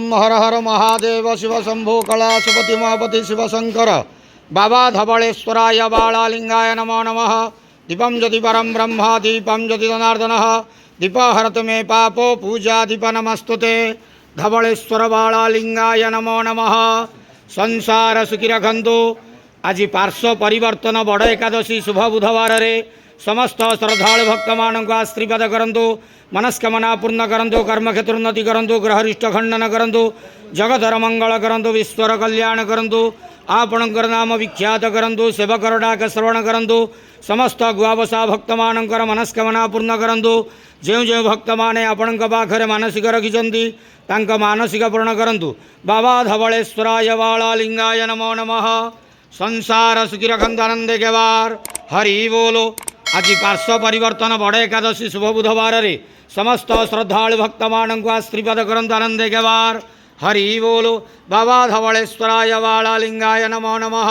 बम हर हर महादेव शिव शंभो कलाशपति महापति शिव शंकर बाबा धवलेश्वराय बालालिंगाय नमो नमः। दीपम ज्योति परम ब्रह्म दीपम ज्योति जनार्दन दीप हरत मे पापो पूजा दीप नमस्तुते। धवलेश्वर बालालिंगाय नमो नमः। संसार सुखी रखंतु। आज पार्श्व परिवर्तन बड़ एकादशी शुभ बुधवार रे समस्त श्रद्धालु भक्त मान आशीर्वाद करंतु। मनस्कामना पूर्ण करंतु। कर्मक्षेत्र उन्नति करंतु। ग्रहरिष्ट खंडन करंतु। जगतर मंगल करंतु। विश्वर कल्याण करंतु। आपणकर नाम विख्यात करंतु। सेवकर डाक श्रवण करंतु। समस्त गुआबसा भक्त मानकर मनस्कामना पूर्ण करंतु। जो जो भक्त माने आपण पाखरे मानसिक रखिछंती तांक मानसिक पूर्ण करंतु। बाबा धवलेश्वराय बालालिंगाय नमो नमः। संसार सुखी रखंतु आनंदे के बार हरि बोलो। आज पार्श्व परिवर्तन बड़ एकादशी शुभ बुधवार रे समस्त श्रद्धालु भक्त मान आशीर्वाद करंतु आनंदे के बार हरि बोलो। बाबा धवलेश्वराय बालालिंगाय नमो नमः।